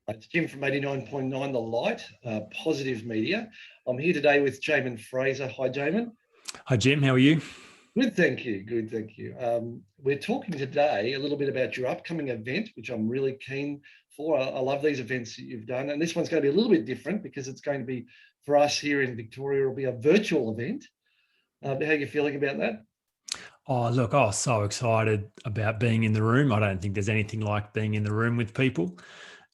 It's Jim from 89.9 The Light, Positive Media. I'm here today with Jaeman Frazer. Hi, Jaeman. Hi, Jim. How are you? Good, thank you. Good, thank you. We're talking today a little bit about your upcoming event, which I'm really keen for. I love these events that you've done. And this one's going to be a little bit different because it's going to be, for us here in Victoria, it'll be a virtual event. How are you feeling about that? Oh, look, I was so excited about being in the room. I don't think there's anything like being in the room with people.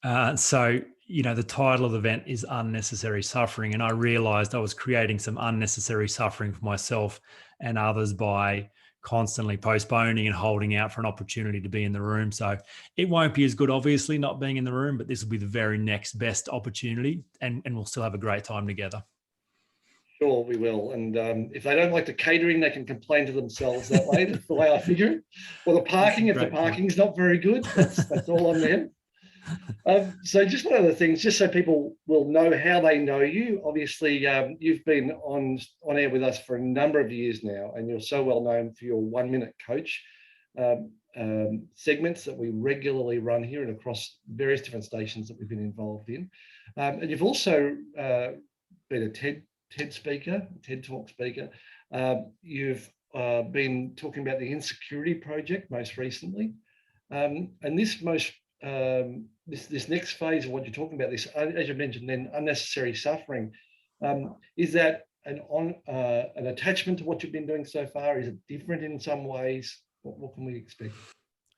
The title of the event is Unnecessary Suffering. And I realized I was creating some unnecessary suffering for myself and others by constantly postponing and holding out for an opportunity to be in the room. So it won't be as good, obviously, not being in the room, but this will be the very next best opportunity and we'll still have a great time together. Sure, we will. And if they don't like the catering, they can complain to themselves that way. That's the way I figure it. Or the parking, if the parking's not very good, that's all on them. So just one of the things, just so people will know how they know you. Obviously, you've been on air with us for a number of years now, and you're so well known for your 1 minute coach segments that we regularly run here and across various different stations that we've been involved in. And you've also been a TED speaker, TED Talk speaker. You've been talking about the Insecurity Project most recently, and this next phase of what you're talking about, this, as you mentioned, then unnecessary suffering. Is that an attachment to what you've been doing so far? Is it different in some ways? What can we expect?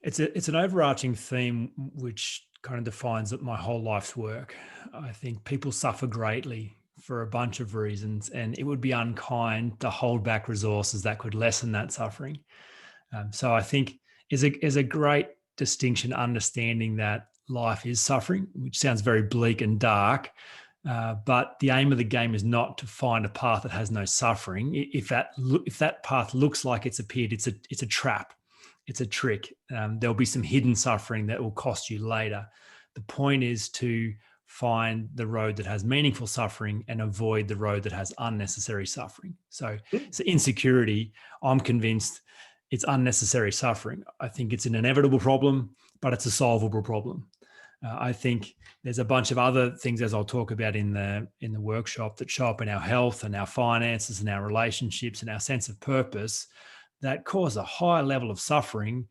It's an overarching theme which kind of defines my whole life's work. I think people suffer greatly for a bunch of reasons, and it would be unkind to hold back resources that could lessen that suffering. So I think is a great distinction, understanding that life is suffering, which sounds very bleak and dark. But the aim of the game is not to find a path that has no suffering. If that path looks like it's appeared, it's a trap, it's a trick. There'll be some hidden suffering that will cost you later. The point is to find the road that has meaningful suffering and avoid the road that has unnecessary suffering. So insecurity, I'm convinced it's unnecessary suffering. I think it's an inevitable problem, but it's a solvable problem. I think there's a bunch of other things, as I'll talk about in the workshop, that show up in our health and our finances and our relationships and our sense of purpose that cause a high level of suffering,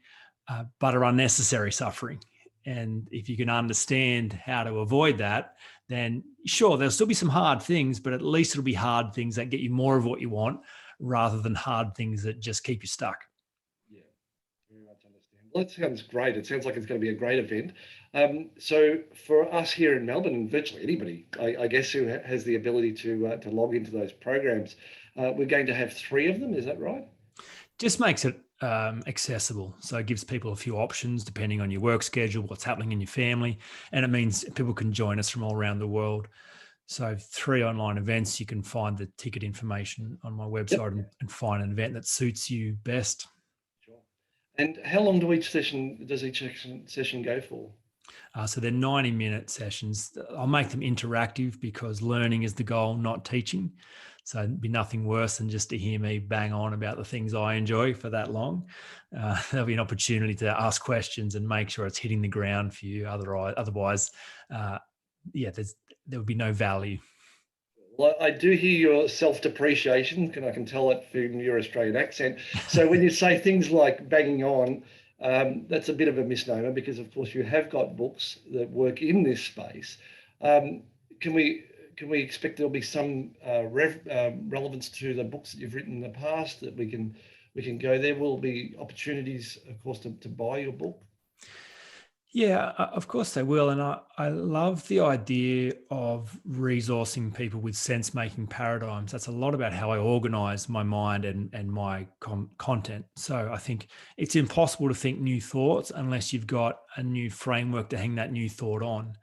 but are unnecessary suffering. And if you can understand how to avoid that, then sure, there'll still be some hard things, but at least it'll be hard things that get you more of what you want rather than hard things that just keep you stuck. Yeah, very much understand. Well, that sounds great. It sounds like it's going to be a great event. So for us here in Melbourne, and virtually anybody, I guess, who has the ability to log into those programs, we're going to have 3 of them. Is that right? Just makes it accessible. So it gives people a few options depending on your work schedule, what's happening in your family. And it means people can join us from all around the world. So 3 online events, you can find the ticket information on my website and find an event that suits you best. Sure. And how long does each session go for? So they're 90-minute sessions. I'll make them interactive because learning is the goal, not teaching. So it'd be nothing worse than just to hear me bang on about the things I enjoy for that long. There'll be an opportunity to ask questions and make sure it's hitting the ground for you. Otherwise, there would be no value. Well, I do hear your self-depreciation, and I can tell it from your Australian accent. So when you say things like banging on, that's a bit of a misnomer because, of course, you have got books that work in this space. Can we expect there'll be some relevance to the books that you've written in the past that we can go there? Will be opportunities, of course, to buy your book? Yeah, of course they will. And I love the idea of resourcing people with sense-making paradigms. That's a lot about how I organize my mind and my content. So I think it's impossible to think new thoughts unless you've got a new framework to hang that new thought on.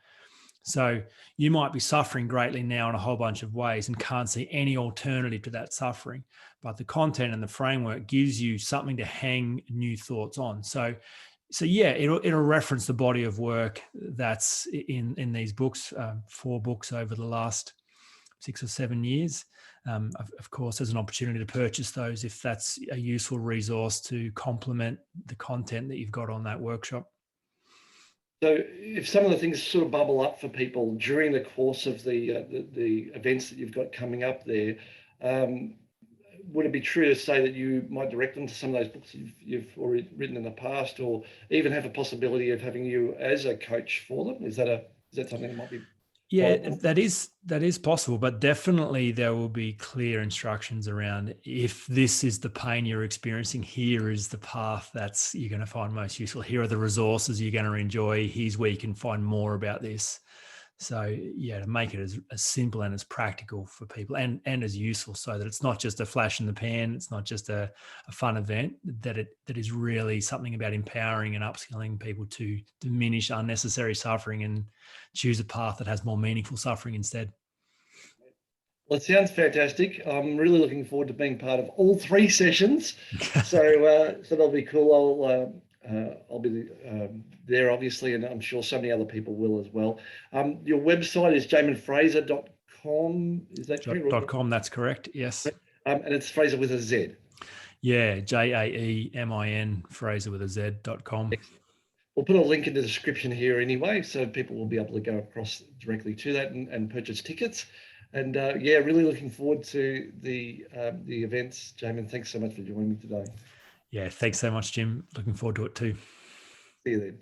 So you might be suffering greatly now in a whole bunch of ways and can't see any alternative to that suffering. But the content and the framework gives you something to hang new thoughts on. So yeah, it'll reference the body of work that's in these books, 4 books over the last 6 or 7 years. Of course, there's an opportunity to purchase those if that's a useful resource to complement the content that you've got on that workshop. So if some of the things sort of bubble up for people during the course of the events that you've got coming up there, um, would it be true to say that you might direct them to some of those books you've already written in the past, or even have a possibility of having you as a coach for them? Is that something that might be Yeah, viable? that is possible, but definitely there will be clear instructions around if this is the pain you're experiencing, here is the path that's you're going to find most useful. Here are the resources you're going to enjoy. Here's where you can find more about this. So yeah, to make it as simple and as practical for people and as useful so that it's not just a flash in the pan, it's not just a fun event, that is really something about empowering and upskilling people to diminish unnecessary suffering and choose a path that has more meaningful suffering instead. Well, it sounds fantastic. I'm really looking forward to being part of all three sessions. So that'll be cool. I'll be there, obviously, and I'm sure so many other people will as well. Your website is jaemanfrazer.com. Is that correct? .com, that's correct. Yes. And it's Fraser with a Z. Yeah, Jaemin Frazer with a Z.com. Excellent. We'll put a link in the description here anyway, so people will be able to go across directly to that and purchase tickets. And yeah, really looking forward to the events. Jaeman, thanks so much for joining me today. Yeah, thanks so much, Jim. Looking forward to it too. See you then.